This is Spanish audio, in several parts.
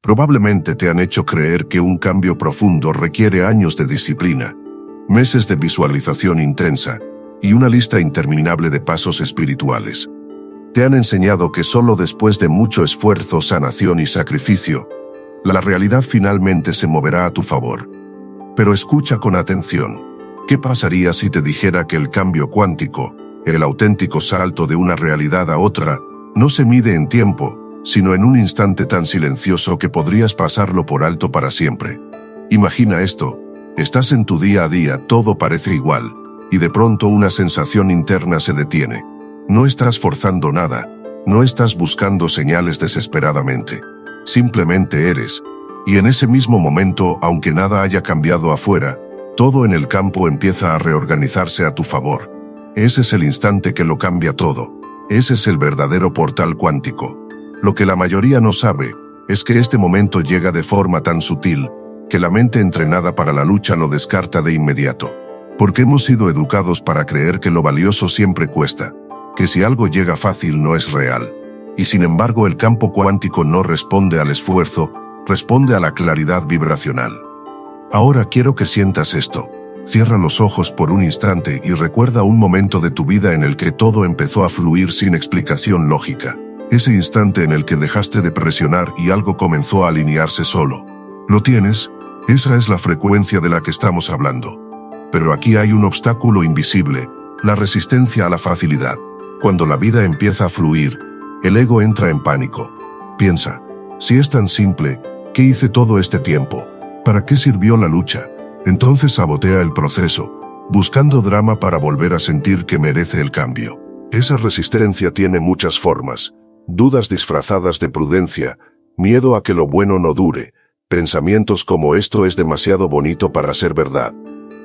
Probablemente te han hecho creer que un cambio profundo requiere años de disciplina, meses de visualización intensa y una lista interminable de pasos espirituales. Te han enseñado que solo después de mucho esfuerzo, sanación y sacrificio, la realidad finalmente se moverá a tu favor. Pero escucha con atención. ¿Qué pasaría si te dijera que el cambio cuántico, el auténtico salto de una realidad a otra, no se mide en tiempo, sino en un instante tan silencioso que podrías pasarlo por alto para siempre? Imagina esto: estás en tu día a día, todo parece igual, y de pronto una sensación interna se detiene. No estás forzando nada, no estás buscando señales desesperadamente. Simplemente eres. Y en ese mismo momento, aunque nada haya cambiado afuera, todo en el campo empieza a reorganizarse a tu favor. Ese es el instante que lo cambia todo. Ese es el verdadero portal cuántico. Lo que la mayoría no sabe es que este momento llega de forma tan sutil que la mente entrenada para la lucha lo descarta de inmediato. Porque hemos sido educados para creer que lo valioso siempre cuesta, que si algo llega fácil no es real. Y sin embargo el campo cuántico no responde al esfuerzo, responde a la claridad vibracional. Ahora quiero que sientas esto. Cierra los ojos por un instante y recuerda un momento de tu vida en el que todo empezó a fluir sin explicación lógica. Ese instante en el que dejaste de presionar y algo comenzó a alinearse solo. ¿Lo tienes? Esa es la frecuencia de la que estamos hablando. Pero aquí hay un obstáculo invisible: la resistencia a la facilidad. Cuando la vida empieza a fluir, el ego entra en pánico. Piensa: si es tan simple, ¿qué hice todo este tiempo? ¿Para qué sirvió la lucha? Entonces sabotea el proceso, buscando drama para volver a sentir que merece el cambio. Esa resistencia tiene muchas formas: dudas disfrazadas de prudencia, miedo a que lo bueno no dure, pensamientos como esto es demasiado bonito para ser verdad.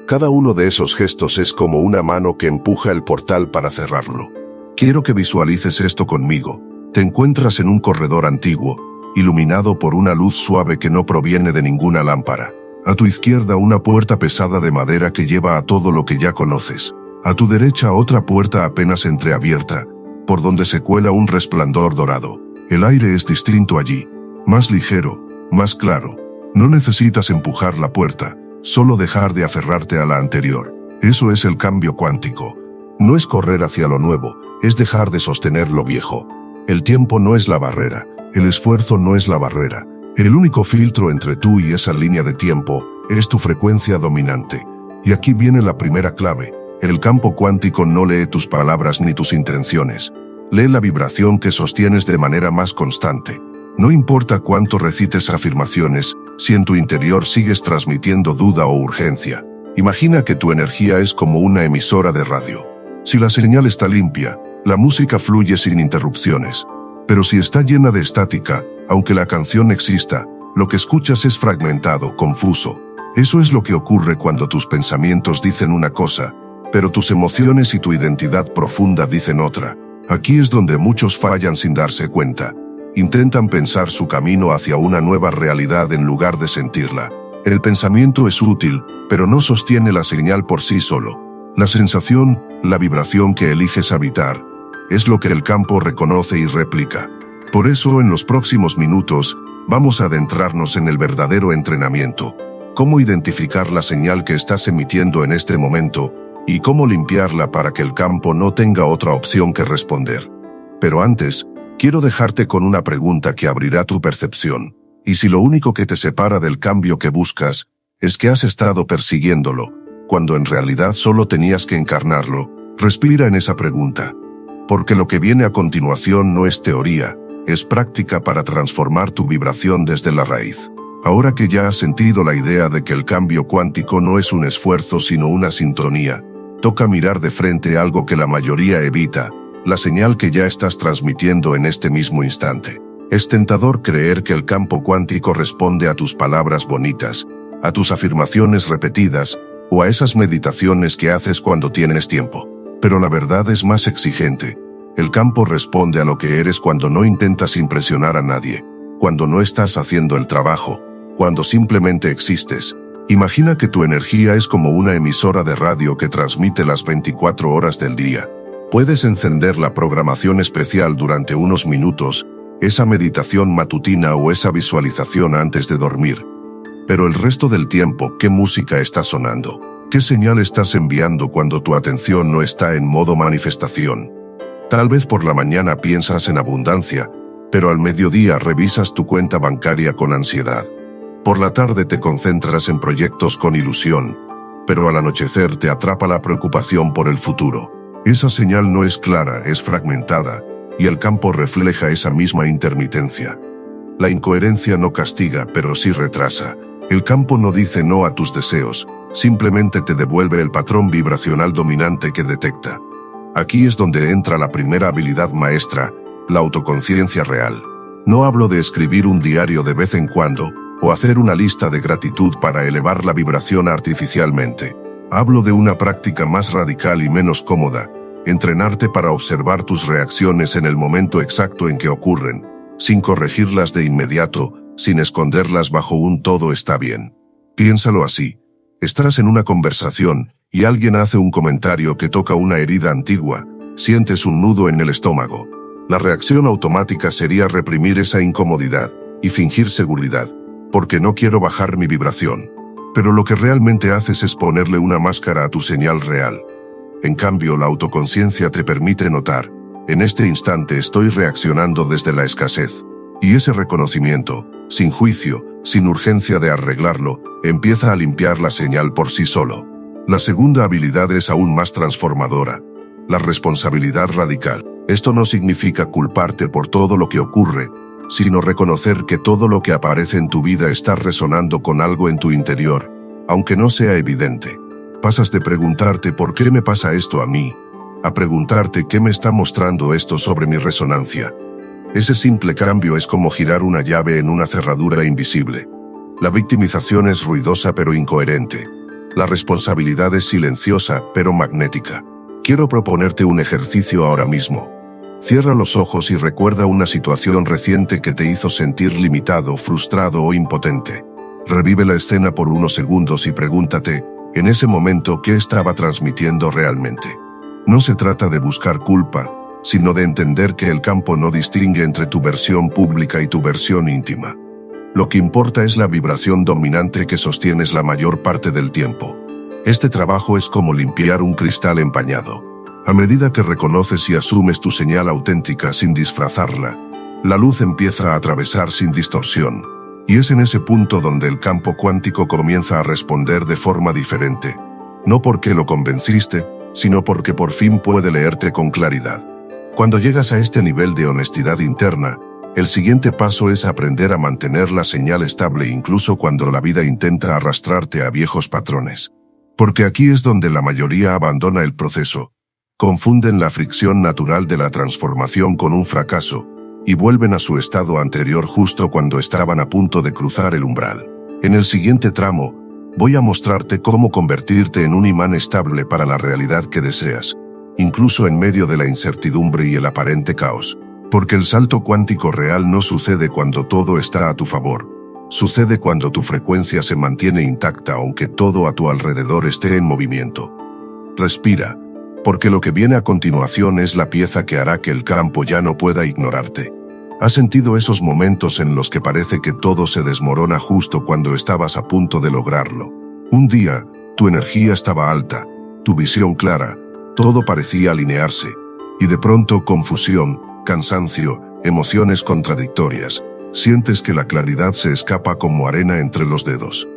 Cada uno de esos gestos es como una mano que empuja el portal para cerrarlo. Quiero que visualices esto conmigo. Te encuentras en un corredor antiguo, iluminado por una luz suave que no proviene de ninguna lámpara. A tu izquierda una puerta pesada de madera que lleva a todo lo que ya conoces. A tu derecha otra puerta apenas entreabierta, por donde se cuela un resplandor dorado. El aire es distinto allí, más ligero, más claro. No necesitas empujar la puerta, solo dejar de aferrarte a la anterior. Eso es el cambio cuántico. No es correr hacia lo nuevo, es dejar de sostener lo viejo. El tiempo no es la barrera, el esfuerzo no es la barrera. El único filtro entre tú y esa línea de tiempo es tu frecuencia dominante. Y aquí viene la primera clave: el campo cuántico no lee tus palabras ni tus intenciones. Lee la vibración que sostienes de manera más constante. No importa cuánto recites afirmaciones, si en tu interior sigues transmitiendo duda o urgencia. Imagina que tu energía es como una emisora de radio. Si la señal está limpia, la música fluye sin interrupciones. Pero si está llena de estática, aunque la canción exista, lo que escuchas es fragmentado, confuso. Eso es lo que ocurre cuando tus pensamientos dicen una cosa, pero tus emociones y tu identidad profunda dicen otra. Aquí es donde muchos fallan sin darse cuenta. Intentan pensar su camino hacia una nueva realidad en lugar de sentirla. El pensamiento es útil, pero no sostiene la señal por sí solo. La sensación, la vibración que eliges habitar, es lo que el campo reconoce y replica. Por eso en los próximos minutos, vamos a adentrarnos en el verdadero entrenamiento. Cómo identificar la señal que estás emitiendo en este momento, y cómo limpiarla para que el campo no tenga otra opción que responder. Pero antes, quiero dejarte con una pregunta que abrirá tu percepción. ¿Y si lo único que te separa del cambio que buscas es que has estado persiguiéndolo, cuando en realidad solo tenías que encarnarlo? Respira en esa pregunta. Porque lo que viene a continuación no es teoría, es práctica para transformar tu vibración desde la raíz. Ahora que ya has sentido la idea de que el cambio cuántico no es un esfuerzo sino una sintonía, toca mirar de frente algo que la mayoría evita: la señal que ya estás transmitiendo en este mismo instante. Es tentador creer que el campo cuántico responde a tus palabras bonitas, a tus afirmaciones repetidas, o a esas meditaciones que haces cuando tienes tiempo. Pero la verdad es más exigente. El campo responde a lo que eres cuando no intentas impresionar a nadie, cuando no estás haciendo el trabajo, cuando simplemente existes. Imagina que tu energía es como una emisora de radio que transmite las 24 horas del día. Puedes encender la programación especial durante unos minutos esa meditación matutina o esa visualización antes de dormir. Pero el resto del tiempo, ¿qué música está sonando? ¿Qué señal estás enviando cuando tu atención no está en modo manifestación? Tal vez por la mañana piensas en abundancia, pero al mediodía revisas tu cuenta bancaria con ansiedad. Por la tarde te concentras en proyectos con ilusión, pero al anochecer te atrapa la preocupación por el futuro. Esa señal no es clara, es fragmentada, y el campo refleja esa misma intermitencia. La incoherencia no castiga, pero sí retrasa. El campo no dice no a tus deseos, simplemente te devuelve el patrón vibracional dominante que detecta. Aquí es donde entra la primera habilidad maestra, la autoconciencia real. No hablo de escribir un diario de vez en cuando, o hacer una lista de gratitud para elevar la vibración artificialmente. Hablo de una práctica más radical y menos cómoda, entrenarte para observar tus reacciones en el momento exacto en que ocurren, sin corregirlas de inmediato, sin esconderlas bajo un todo está bien. Piénsalo así. Estás en una conversación, y alguien hace un comentario que toca una herida antigua, sientes un nudo en el estómago. La reacción automática sería reprimir esa incomodidad, y fingir seguridad, porque no quiero bajar mi vibración. Pero lo que realmente haces es ponerle una máscara a tu señal real. En cambio, la autoconciencia te permite notar, en este instante estoy reaccionando desde la escasez. Y ese reconocimiento, sin juicio, sin urgencia de arreglarlo, empieza a limpiar la señal por sí solo. La segunda habilidad es aún más transformadora, la responsabilidad radical. Esto no significa culparte por todo lo que ocurre, sino reconocer que todo lo que aparece en tu vida está resonando con algo en tu interior, aunque no sea evidente. Pasas de preguntarte ¿por qué me pasa esto a mí?, a preguntarte ¿qué me está mostrando esto sobre mi resonancia? Ese simple cambio es como girar una llave en una cerradura invisible. La victimización es ruidosa pero incoherente. La responsabilidad es silenciosa pero magnética. Quiero proponerte un ejercicio ahora mismo. Cierra los ojos y recuerda una situación reciente que te hizo sentir limitado, frustrado o impotente. Revive la escena por unos segundos y pregúntate, en ese momento, ¿qué estaba transmitiendo realmente? No se trata de buscar culpa, sino de entender que el campo no distingue entre tu versión pública y tu versión íntima. Lo que importa es la vibración dominante que sostienes la mayor parte del tiempo. Este trabajo es como limpiar un cristal empañado. A medida que reconoces y asumes tu señal auténtica sin disfrazarla, la luz empieza a atravesar sin distorsión. Y es en ese punto donde el campo cuántico comienza a responder de forma diferente. No porque lo convenciste, sino porque por fin puede leerte con claridad. Cuando llegas a este nivel de honestidad interna, el siguiente paso es aprender a mantener la señal estable incluso cuando la vida intenta arrastrarte a viejos patrones. Porque aquí es donde la mayoría abandona el proceso. Confunden la fricción natural de la transformación con un fracaso, y vuelven a su estado anterior justo cuando estaban a punto de cruzar el umbral. En el siguiente tramo, voy a mostrarte cómo convertirte en un imán estable para la realidad que deseas, incluso en medio de la incertidumbre y el aparente caos. Porque el salto cuántico real no sucede cuando todo está a tu favor. Sucede cuando tu frecuencia se mantiene intacta aunque todo a tu alrededor esté en movimiento. Respira, porque lo que viene a continuación es la pieza que hará que el campo ya no pueda ignorarte. ¿Has sentido esos momentos en los que parece que todo se desmorona justo cuando estabas a punto de lograrlo? Un día, tu energía estaba alta, tu visión clara, todo parecía alinearse, y de pronto confusión, cansancio, emociones contradictorias. Sientes que la claridad se escapa como arena entre los dedos.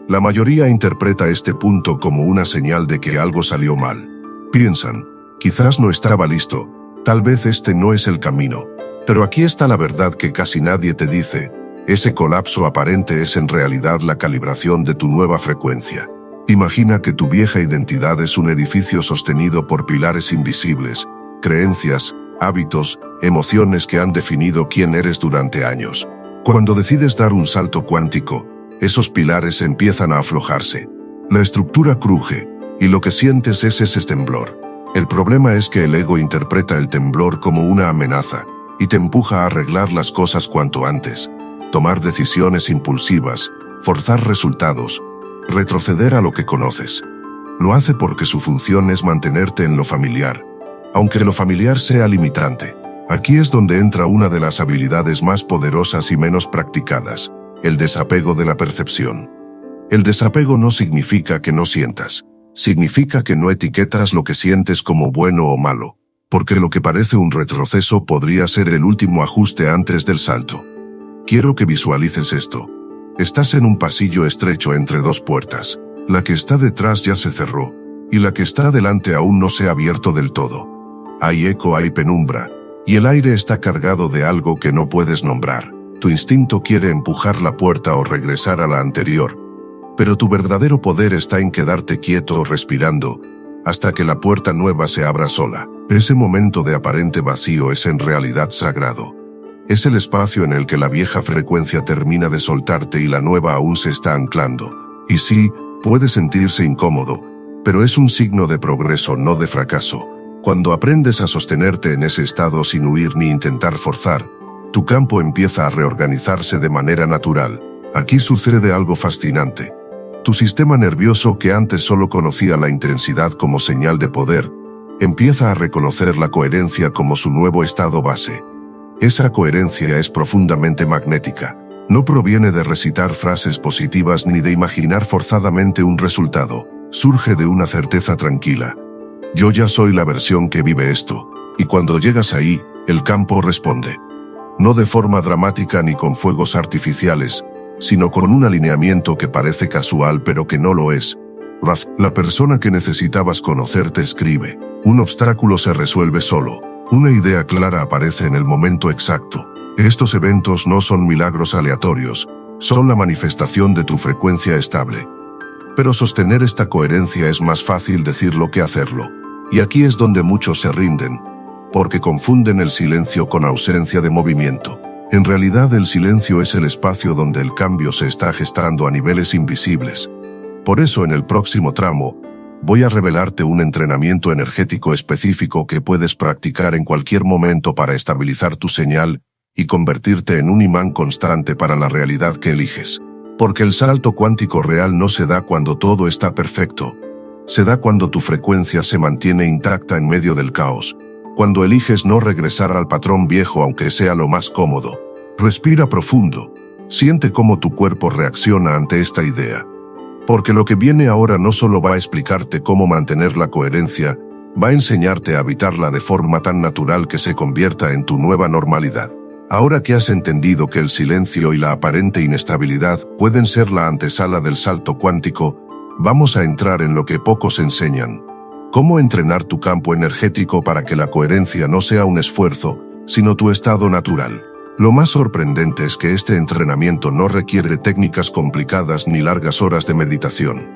La mayoría interpreta este punto como una señal de que algo salió mal. Piensan, quizás no estaba listo, tal vez este no es el camino. Pero aquí está la verdad que casi nadie te dice, ese colapso aparente es en realidad la calibración de tu nueva frecuencia. Imagina que tu vieja identidad es un edificio sostenido por pilares invisibles, creencias, hábitos, emociones que han definido quién eres durante años. Cuando decides dar un salto cuántico, esos pilares empiezan a aflojarse. La estructura cruje, y lo que sientes es ese temblor. El problema es que el ego interpreta el temblor como una amenaza, y te empuja a arreglar las cosas cuanto antes, tomar decisiones impulsivas, forzar resultados, retroceder a lo que conoces. Lo hace porque su función es mantenerte en lo familiar, aunque lo familiar sea limitante. Aquí es donde entra una de las habilidades más poderosas y menos practicadas, el desapego de la percepción. El desapego no significa que no sientas, significa que no etiquetas lo que sientes como bueno o malo, porque lo que parece un retroceso podría ser el último ajuste antes del salto. Quiero que visualices esto. Estás en un pasillo estrecho entre dos puertas. La que está detrás ya se cerró, y la que está delante aún no se ha abierto del todo. Hay eco, hay penumbra, y el aire está cargado de algo que no puedes nombrar. Tu instinto quiere empujar la puerta o regresar a la anterior, pero tu verdadero poder está en quedarte quieto o respirando, hasta que la puerta nueva se abra sola. Ese momento de aparente vacío es en realidad sagrado. Es el espacio en el que la vieja frecuencia termina de soltarte y la nueva aún se está anclando. Y sí, puede sentirse incómodo, pero es un signo de progreso, no de fracaso. Cuando aprendes a sostenerte en ese estado sin huir ni intentar forzar, tu campo empieza a reorganizarse de manera natural. Aquí sucede algo fascinante. Tu sistema nervioso, que antes solo conocía la intensidad como señal de poder, empieza a reconocer la coherencia como su nuevo estado base. Esa coherencia es profundamente magnética. No proviene de recitar frases positivas ni de imaginar forzadamente un resultado. Surge de una certeza tranquila. Yo ya soy la versión que vive esto, y cuando llegas ahí, el campo responde. No de forma dramática ni con fuegos artificiales, sino con un alineamiento que parece casual pero que no lo es. La persona que necesitabas conocer te escribe. Un obstáculo se resuelve solo. Una idea clara aparece en el momento exacto. Estos eventos no son milagros aleatorios, son la manifestación de tu frecuencia estable. Pero sostener esta coherencia es más fácil decirlo que hacerlo. Y aquí es donde muchos se rinden, porque confunden el silencio con ausencia de movimiento. En realidad el silencio es el espacio donde el cambio se está gestando a niveles invisibles. Por eso en el próximo tramo, voy a revelarte un entrenamiento energético específico que puedes practicar en cualquier momento para estabilizar tu señal y convertirte en un imán constante para la realidad que eliges. Porque el salto cuántico real no se da cuando todo está perfecto. Se da cuando tu frecuencia se mantiene intacta en medio del caos. Cuando eliges no regresar al patrón viejo aunque sea lo más cómodo. Respira profundo. Siente cómo tu cuerpo reacciona ante esta idea. Porque lo que viene ahora no solo va a explicarte cómo mantener la coherencia, va a enseñarte a habitarla de forma tan natural que se convierta en tu nueva normalidad. Ahora que has entendido que el silencio y la aparente inestabilidad pueden ser la antesala del salto cuántico, vamos a entrar en lo que pocos enseñan. Cómo entrenar tu campo energético para que la coherencia no sea un esfuerzo, sino tu estado natural. Lo más sorprendente es que este entrenamiento no requiere técnicas complicadas ni largas horas de meditación.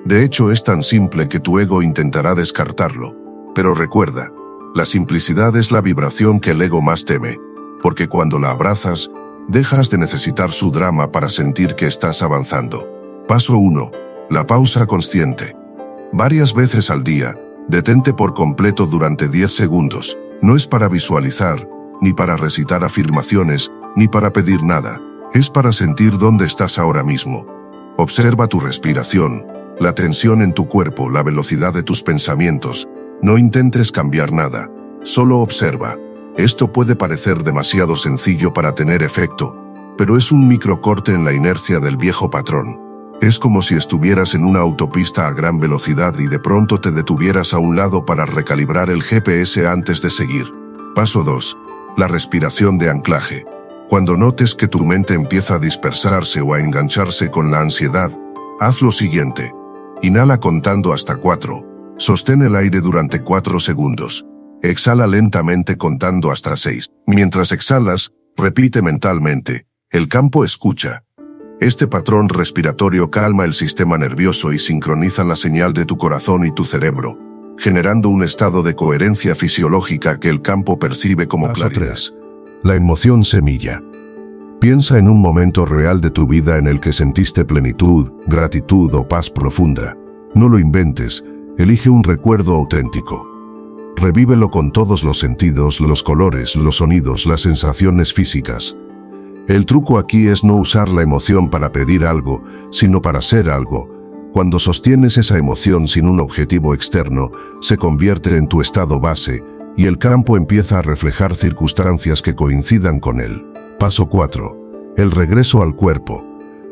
De hecho, es tan simple que tu ego intentará descartarlo. Pero recuerda, la simplicidad es la vibración que el ego más teme, porque cuando la abrazas, dejas de necesitar su drama para sentir que estás avanzando. Paso 1. La pausa consciente. Varias veces al día, detente por completo durante 10 segundos. No es para visualizar, ni para recitar afirmaciones, ni para pedir nada. Es para sentir dónde estás ahora mismo. Observa tu respiración, la tensión en tu cuerpo, la velocidad de tus pensamientos. No intentes cambiar nada, solo observa. Esto puede parecer demasiado sencillo para tener efecto, pero es un microcorte en la inercia del viejo patrón. Es como si estuvieras en una autopista a gran velocidad y de pronto te detuvieras a un lado para recalibrar el GPS antes de seguir. Paso 2. La respiración de anclaje. Cuando notes que tu mente empieza a dispersarse o a engancharse con la ansiedad, haz lo siguiente. Inhala contando hasta 4. Sostén el aire durante 4 segundos. Exhala lentamente contando hasta 6. Mientras exhalas, repite mentalmente, el campo escucha. Este patrón respiratorio calma el sistema nervioso y sincroniza la señal de tu corazón y tu cerebro, generando un estado de coherencia fisiológica que el campo percibe como claridad. 3. La emoción semilla. Piensa en un momento real de tu vida en el que sentiste plenitud, gratitud o paz profunda. No lo inventes, elige un recuerdo auténtico. Revívelo con todos los sentidos, los colores, los sonidos, las sensaciones físicas. El truco aquí es no usar la emoción para pedir algo, sino para ser algo. Cuando sostienes esa emoción sin un objetivo externo, se convierte en tu estado base, y el campo empieza a reflejar circunstancias que coincidan con él. Paso 4. El regreso al cuerpo.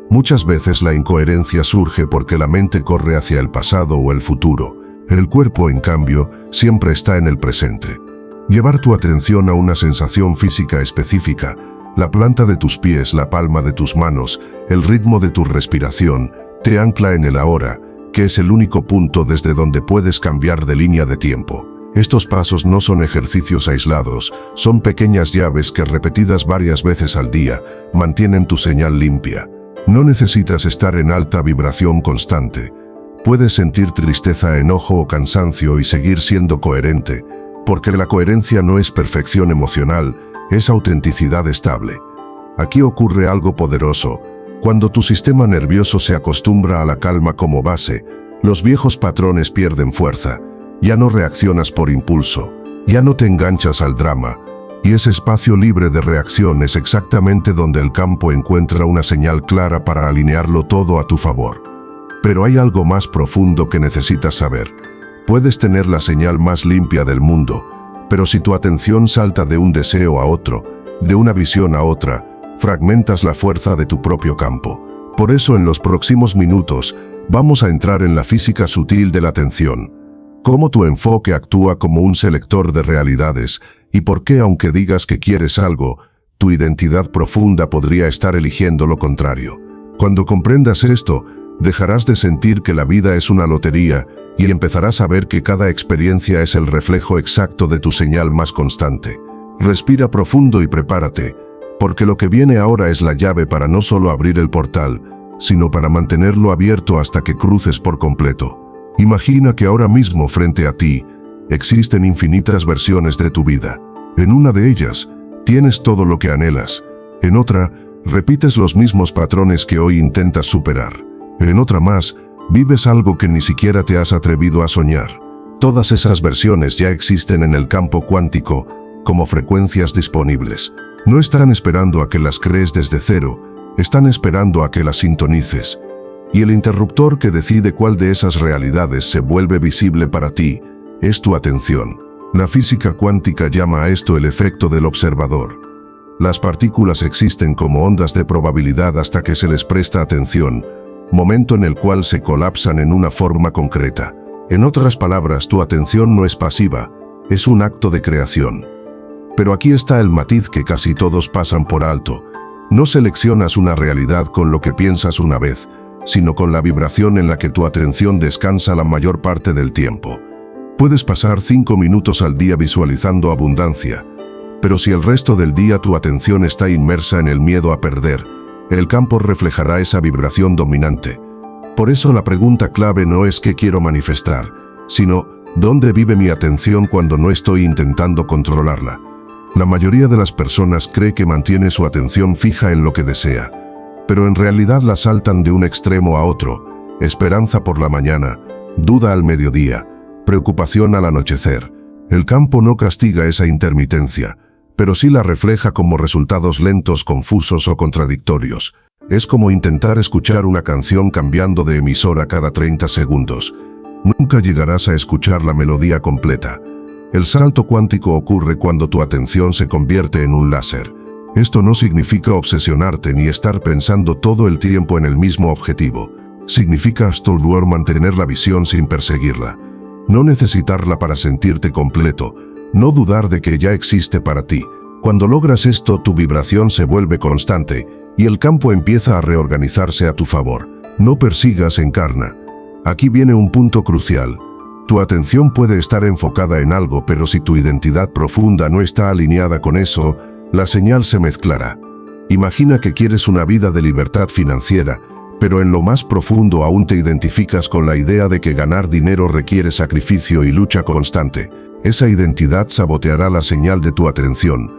Muchas veces la incoherencia surge porque la mente corre hacia el pasado o el futuro. El cuerpo, en cambio, siempre está en el presente. Llevar tu atención a una sensación física específica, la planta de tus pies, la palma de tus manos, el ritmo de tu respiración, te ancla en el ahora, que es el único punto desde donde puedes cambiar de línea de tiempo. Estos pasos no son ejercicios aislados, son pequeñas llaves que, repetidas varias veces al día, mantienen tu señal limpia. No necesitas estar en alta vibración constante. Puedes sentir tristeza, enojo o cansancio y seguir siendo coherente, porque la coherencia no es perfección emocional, es autenticidad estable. Aquí ocurre algo poderoso. Cuando tu sistema nervioso se acostumbra a la calma como base, los viejos patrones pierden fuerza. Ya no reaccionas por impulso, ya no te enganchas al drama, y ese espacio libre de reacción es exactamente donde el campo encuentra una señal clara para alinearlo todo a tu favor. Pero hay algo más profundo que necesitas saber. Puedes tener la señal más limpia del mundo, pero si tu atención salta de un deseo a otro, de una visión a otra, fragmentas la fuerza de tu propio campo. Por eso en los próximos minutos, vamos a entrar en la física sutil de la atención. Cómo tu enfoque actúa como un selector de realidades y por qué, aunque digas que quieres algo, tu identidad profunda podría estar eligiendo lo contrario. Cuando comprendas esto, dejarás de sentir que la vida es una lotería y empezarás a ver que cada experiencia es el reflejo exacto de tu señal más constante. Respira profundo y prepárate, porque lo que viene ahora es la llave para no solo abrir el portal, sino para mantenerlo abierto hasta que cruces por completo. Imagina que ahora mismo frente a ti existen infinitas versiones de tu vida. En una de ellas, tienes todo lo que anhelas. En otra, repites los mismos patrones que hoy intentas superar. En otra más, vives algo que ni siquiera te has atrevido a soñar. Todas esas versiones ya existen en el campo cuántico como frecuencias disponibles. No están esperando a que las crees desde cero, están esperando a que las sintonices. Y el interruptor que decide cuál de esas realidades se vuelve visible para ti es tu atención. La física cuántica llama a esto el efecto del observador. Las partículas existen como ondas de probabilidad hasta que se les presta atención, momento en el cual se colapsan en una forma concreta. En otras palabras, tu atención no es pasiva, es un acto de creación. Pero aquí está el matiz que casi todos pasan por alto. No seleccionas una realidad con lo que piensas una vez, sino con la vibración en la que tu atención descansa la mayor parte del tiempo. Puedes pasar 5 minutos al día visualizando abundancia, pero si el resto del día tu atención está inmersa en el miedo a perder, el campo reflejará esa vibración dominante. Por eso la pregunta clave no es qué quiero manifestar, sino ¿dónde vive mi atención cuando no estoy intentando controlarla? La mayoría de las personas cree que mantiene su atención fija en lo que desea, pero en realidad la saltan de un extremo a otro: esperanza por la mañana, duda al mediodía, preocupación al anochecer. El campo no castiga esa intermitencia, pero sí la refleja como resultados lentos, confusos o contradictorios. Es como intentar escuchar una canción cambiando de emisora cada 30 segundos. Nunca llegarás a escuchar la melodía completa. El salto cuántico ocurre cuando tu atención se convierte en un láser. Esto no significa obsesionarte ni estar pensando todo el tiempo en el mismo objetivo. Significa solo mantener la visión sin perseguirla. No necesitarla para sentirte completo. No dudar de que ya existe para ti. Cuando logras esto, tu vibración se vuelve constante y el campo empieza a reorganizarse a tu favor. No persigas, encarna. Aquí viene un punto crucial. Tu atención puede estar enfocada en algo, pero si tu identidad profunda no está alineada con eso, la señal se mezclará. Imagina que quieres una vida de libertad financiera, pero en lo más profundo aún te identificas con la idea de que ganar dinero requiere sacrificio y lucha constante. Esa identidad saboteará la señal de tu atención,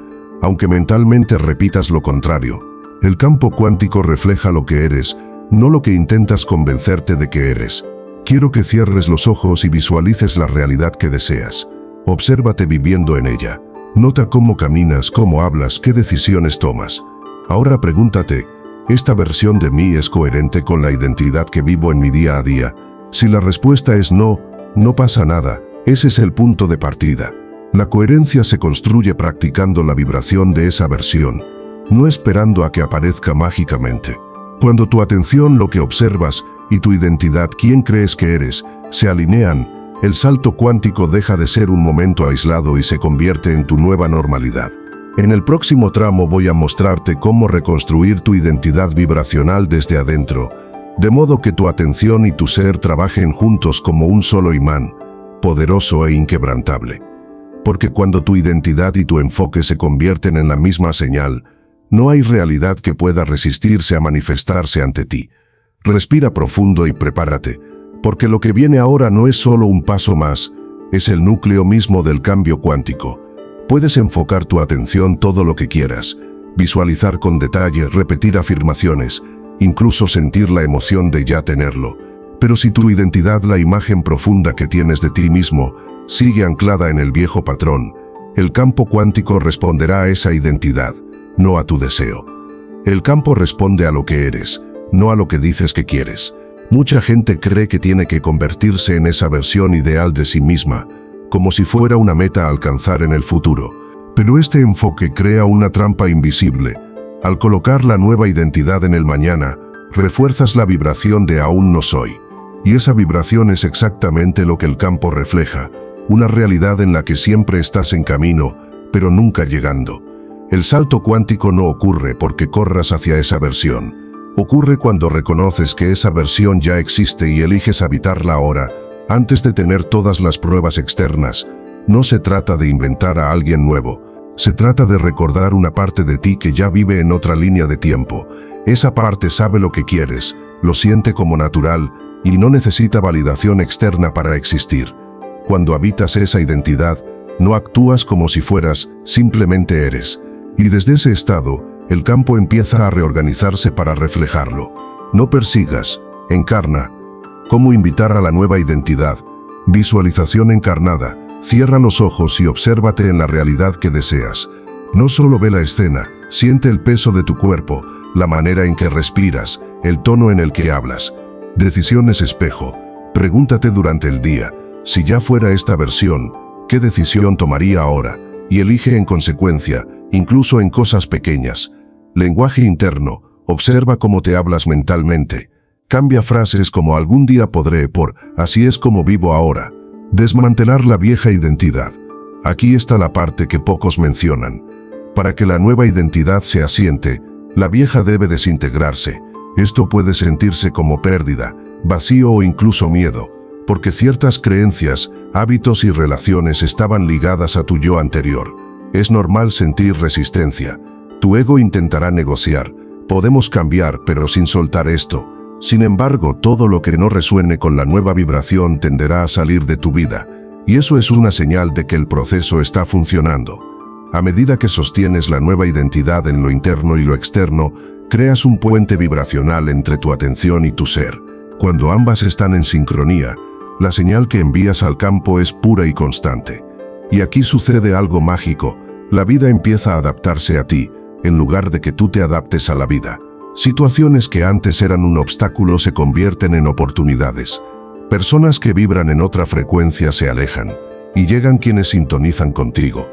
aunque mentalmente repitas lo contrario. El campo cuántico refleja lo que eres, no lo que intentas convencerte de que eres. Quiero que cierres los ojos y visualices la realidad que deseas. Obsérvate viviendo en ella. Nota cómo caminas, cómo hablas, qué decisiones tomas. Ahora pregúntate, ¿esta versión de mí es coherente con la identidad que vivo en mi día a día? Si la respuesta es no, no pasa nada. Ese es el punto de partida. La coherencia se construye practicando la vibración de esa versión, no esperando a que aparezca mágicamente. Cuando tu atención, lo que observas, y tu identidad, quién crees que eres, se alinean, el salto cuántico deja de ser un momento aislado y se convierte en tu nueva normalidad. En el próximo tramo voy a mostrarte cómo reconstruir tu identidad vibracional desde adentro, de modo que tu atención y tu ser trabajen juntos como un solo imán, poderoso e inquebrantable. Porque cuando tu identidad y tu enfoque se convierten en la misma señal, no hay realidad que pueda resistirse a manifestarse ante ti. Respira profundo y prepárate, porque lo que viene ahora no es solo un paso más, es el núcleo mismo del cambio cuántico. Puedes enfocar tu atención todo lo que quieras, visualizar con detalle, repetir afirmaciones, incluso sentir la emoción de ya tenerlo. Pero si tu identidad, la imagen profunda que tienes de ti mismo, sigue anclada en el viejo patrón, el campo cuántico responderá a esa identidad, no a tu deseo. El campo responde a lo que eres, no a lo que dices que quieres. Mucha gente cree que tiene que convertirse en esa versión ideal de sí misma, como si fuera una meta a alcanzar en el futuro. Pero este enfoque crea una trampa invisible. Al colocar la nueva identidad en el mañana, refuerzas la vibración de aún no soy. Y esa vibración es exactamente lo que el campo refleja, una realidad en la que siempre estás en camino, pero nunca llegando. El salto cuántico no ocurre porque corras hacia esa versión. Ocurre cuando reconoces que esa versión ya existe y eliges habitarla ahora, antes de tener todas las pruebas externas. No se trata de inventar a alguien nuevo, se trata de recordar una parte de ti que ya vive en otra línea de tiempo. Esa parte sabe lo que quieres, lo siente como natural y no necesita validación externa para existir. Cuando habitas esa identidad, no actúas como si fueras, simplemente eres. Y desde ese estado, el campo empieza a reorganizarse para reflejarlo. No persigas, encarna. ¿Cómo invitar a la nueva identidad? Visualización encarnada. Cierra los ojos y obsérvate en la realidad que deseas. No solo ve la escena, siente el peso de tu cuerpo, la manera en que respiras, el tono en el que hablas. Decisiones espejo. Pregúntate durante el día, si ya fuera esta versión, ¿qué decisión tomaría ahora? Y elige en consecuencia, incluso en cosas pequeñas. Lenguaje interno. Observa cómo te hablas mentalmente. Cambia frases como algún día podré por así es como vivo ahora. Desmantelar la vieja identidad. Aquí está la parte que pocos mencionan. Para que la nueva identidad se asiente, la vieja debe desintegrarse. Esto puede sentirse como pérdida, vacío o incluso miedo, porque ciertas creencias, hábitos y relaciones estaban ligadas a tu yo anterior. Es normal sentir resistencia. Tu ego intentará negociar. Podemos cambiar, pero sin soltar esto. Sin embargo, todo lo que no resuene con la nueva vibración tenderá a salir de tu vida, y eso es una señal de que el proceso está funcionando. A medida que sostienes la nueva identidad en lo interno y lo externo, creas un puente vibracional entre tu atención y tu ser. Cuando ambas están en sincronía, la señal que envías al campo es pura y constante. Y aquí sucede algo mágico, la vida empieza a adaptarse a ti, en lugar de que tú te adaptes a la vida. Situaciones que antes eran un obstáculo se convierten en oportunidades. Personas que vibran en otra frecuencia se alejan, y llegan quienes sintonizan contigo.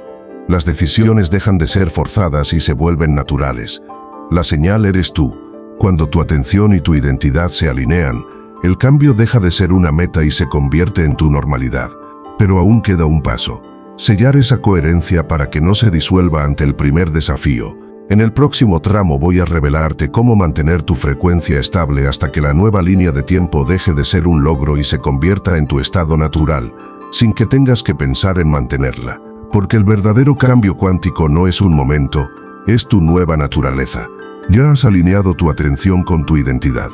Las decisiones dejan de ser forzadas y se vuelven naturales. La señal eres tú. Cuando tu atención y tu identidad se alinean, el cambio deja de ser una meta y se convierte en tu normalidad. Pero aún queda un paso. Sellar esa coherencia para que no se disuelva ante el primer desafío. En el próximo tramo voy a revelarte cómo mantener tu frecuencia estable hasta que la nueva línea de tiempo deje de ser un logro y se convierta en tu estado natural, sin que tengas que pensar en mantenerla. Porque el verdadero cambio cuántico no es un momento, es tu nueva naturaleza. Ya has alineado tu atención con tu identidad.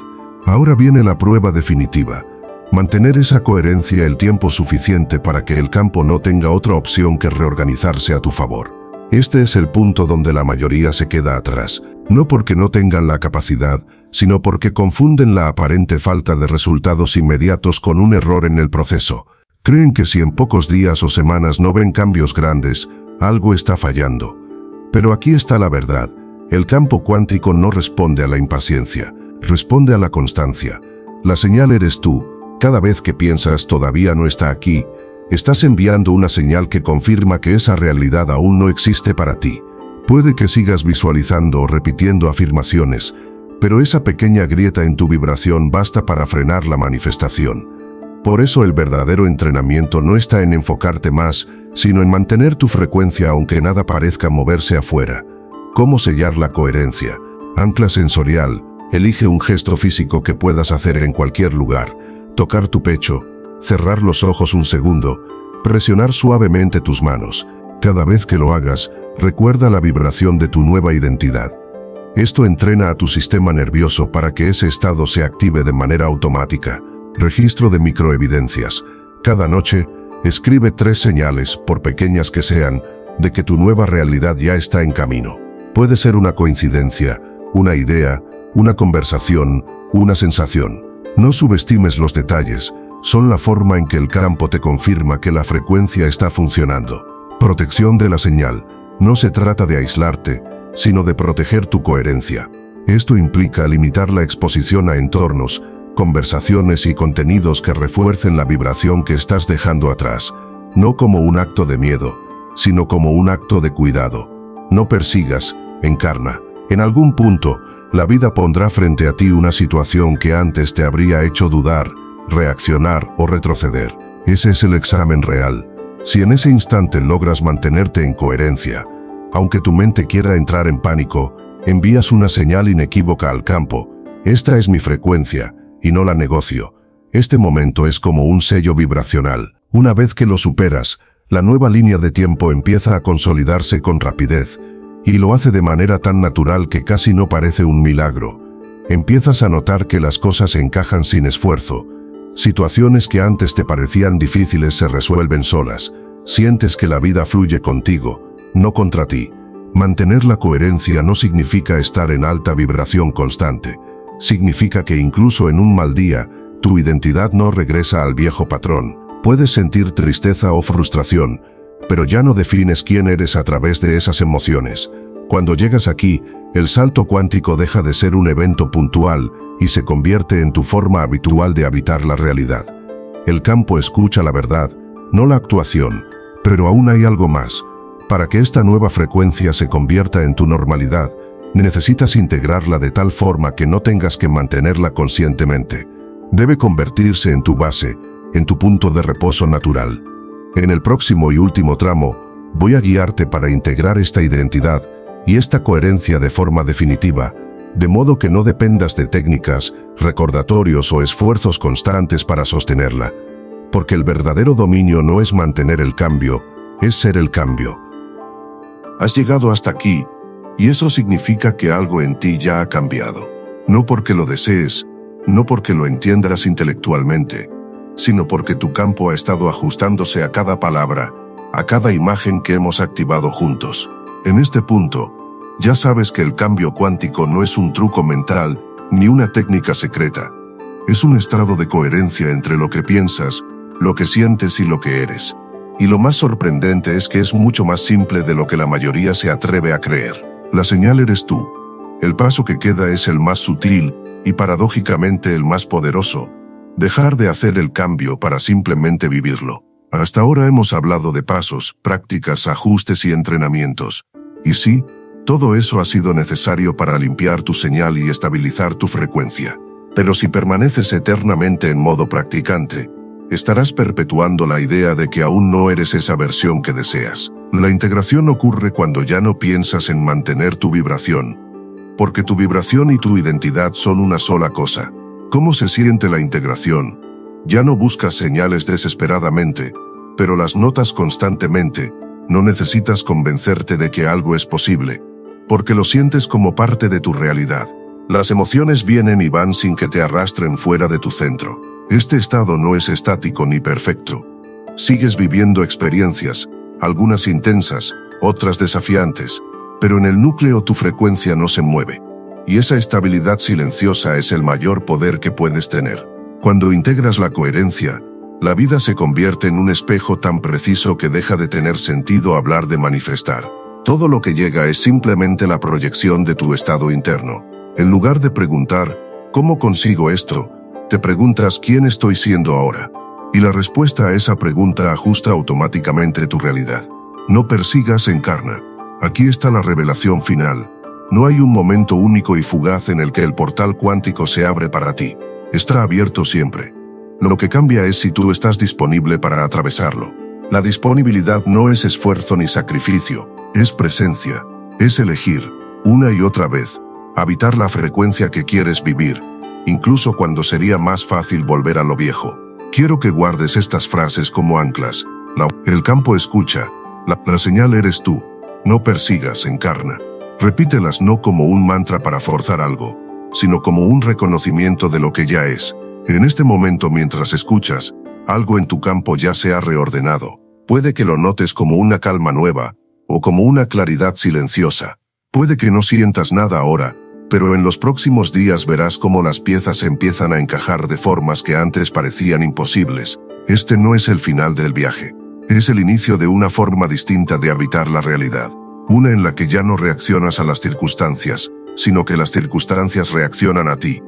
Ahora viene la prueba definitiva. Mantener esa coherencia el tiempo suficiente para que el campo no tenga otra opción que reorganizarse a tu favor. Este es el punto donde la mayoría se queda atrás, no porque no tengan la capacidad, sino porque confunden la aparente falta de resultados inmediatos con un error en el proceso. Creen que si en pocos días o semanas no ven cambios grandes, algo está fallando. Pero aquí está la verdad, el campo cuántico no responde a la impaciencia, responde a la constancia. La señal eres tú. Cada vez que piensas todavía no está aquí, estás enviando una señal que confirma que esa realidad aún no existe para ti. Puede que sigas visualizando o repitiendo afirmaciones, pero esa pequeña grieta en tu vibración basta para frenar la manifestación. Por eso el verdadero entrenamiento no está en enfocarte más, sino en mantener tu frecuencia aunque nada parezca moverse afuera. ¿Cómo sellar la coherencia? Ancla sensorial. Elige un gesto físico que puedas hacer en cualquier lugar. Tocar tu pecho, cerrar los ojos un segundo, presionar suavemente tus manos. Cada vez que lo hagas, recuerda la vibración de tu nueva identidad. Esto entrena a tu sistema nervioso para que ese estado se active de manera automática. Registro de microevidencias. Cada noche, escribe 3 señales, por pequeñas que sean, de que tu nueva realidad ya está en camino. Puede ser una coincidencia, una idea, una conversación, una sensación. No subestimes los detalles, son la forma en que el campo te confirma que la frecuencia está funcionando. Protección de la señal. No se trata de aislarte, sino de proteger tu coherencia. Esto implica limitar la exposición a entornos, conversaciones y contenidos que refuercen la vibración que estás dejando atrás, no como un acto de miedo, sino como un acto de cuidado. No persigas, encarna. En algún punto, la vida pondrá frente a ti una situación que antes te habría hecho dudar, reaccionar o retroceder. Ese es el examen real. Si en ese instante logras mantenerte en coherencia, aunque tu mente quiera entrar en pánico, envías una señal inequívoca al campo. Esta es mi frecuencia, y no la negocio. Este momento es como un sello vibracional. Una vez que lo superas, la nueva línea de tiempo empieza a consolidarse con rapidez, y lo hace de manera tan natural que casi no parece un milagro. Empiezas a notar que las cosas encajan sin esfuerzo. Situaciones que antes te parecían difíciles se resuelven solas. Sientes que la vida fluye contigo, no contra ti. Mantener la coherencia no significa estar en alta vibración constante. Significa que incluso en un mal día, tu identidad no regresa al viejo patrón. Puedes sentir tristeza o frustración, pero ya no defines quién eres a través de esas emociones. Cuando llegas aquí, el salto cuántico deja de ser un evento puntual y se convierte en tu forma habitual de habitar la realidad. El campo escucha la verdad, no la actuación, pero aún hay algo más. Para que esta nueva frecuencia se convierta en tu normalidad, necesitas integrarla de tal forma que no tengas que mantenerla conscientemente. Debe convertirse en tu base, en tu punto de reposo natural. En el próximo y último tramo, voy a guiarte para integrar esta identidad y esta coherencia de forma definitiva, de modo que no dependas de técnicas, recordatorios o esfuerzos constantes para sostenerla. Porque el verdadero dominio no es mantener el cambio, es ser el cambio. Has llegado hasta aquí, y eso significa que algo en ti ya ha cambiado. No porque lo desees, no porque lo entiendas intelectualmente, sino porque tu campo ha estado ajustándose a cada palabra, a cada imagen que hemos activado juntos. En este punto, ya sabes que el cambio cuántico no es un truco mental, ni una técnica secreta. Es un estado de coherencia entre lo que piensas, lo que sientes y lo que eres. Y lo más sorprendente es que es mucho más simple de lo que la mayoría se atreve a creer. La señal eres tú. El paso que queda es el más sutil y paradójicamente el más poderoso. Dejar de hacer el cambio para simplemente vivirlo. Hasta ahora hemos hablado de pasos, prácticas, ajustes y entrenamientos. Y sí, todo eso ha sido necesario para limpiar tu señal y estabilizar tu frecuencia. Pero si permaneces eternamente en modo practicante, estarás perpetuando la idea de que aún no eres esa versión que deseas. La integración ocurre cuando ya no piensas en mantener tu vibración, porque tu vibración y tu identidad son una sola cosa. ¿Cómo se siente la integración? Ya no buscas señales desesperadamente, pero las notas constantemente. No necesitas convencerte de que algo es posible, porque lo sientes como parte de tu realidad. Las emociones vienen y van sin que te arrastren fuera de tu centro. Este estado no es estático ni perfecto. Sigues viviendo experiencias, algunas intensas, otras desafiantes, pero en el núcleo tu frecuencia no se mueve. Y esa estabilidad silenciosa es el mayor poder que puedes tener. Cuando integras la coherencia, la vida se convierte en un espejo tan preciso que deja de tener sentido hablar de manifestar. Todo lo que llega es simplemente la proyección de tu estado interno. En lugar de preguntar, ¿cómo consigo esto?, te preguntas, ¿quién estoy siendo ahora? Y la respuesta a esa pregunta ajusta automáticamente tu realidad. No persigas, encarna. Aquí está la revelación final. No hay un momento único y fugaz en el que el portal cuántico se abre para ti. Está abierto siempre. Lo que cambia es si tú estás disponible para atravesarlo. La disponibilidad no es esfuerzo ni sacrificio, es presencia. Es elegir, una y otra vez, habitar la frecuencia que quieres vivir, incluso cuando sería más fácil volver a lo viejo. Quiero que guardes estas frases como anclas. El campo escucha. La señal eres tú. No persigas, encarna. Repítelas no como un mantra para forzar algo, sino como un reconocimiento de lo que ya es. En este momento, mientras escuchas, algo en tu campo ya se ha reordenado. Puede que lo notes como una calma nueva, o como una claridad silenciosa. Puede que no sientas nada ahora, pero en los próximos días verás cómo las piezas empiezan a encajar de formas que antes parecían imposibles. Este no es el final del viaje. Es el inicio de una forma distinta de habitar la realidad. Una en la que ya no reaccionas a las circunstancias, sino que las circunstancias reaccionan a ti.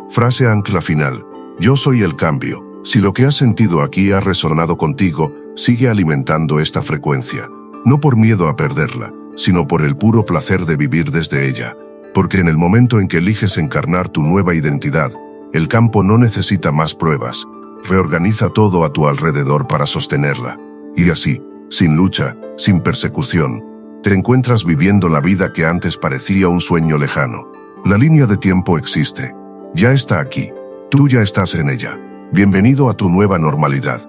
Frase ancla final. Yo soy el cambio. Si lo que has sentido aquí ha resonado contigo, sigue alimentando esta frecuencia. No por miedo a perderla, sino por el puro placer de vivir desde ella. Porque en el momento en que eliges encarnar tu nueva identidad, el campo no necesita más pruebas. Reorganiza todo a tu alrededor para sostenerla. Y así, sin lucha, sin persecución, te encuentras viviendo la vida que antes parecía un sueño lejano. La línea de tiempo existe. Ya está aquí. Tú ya estás en ella. Bienvenido a tu nueva normalidad.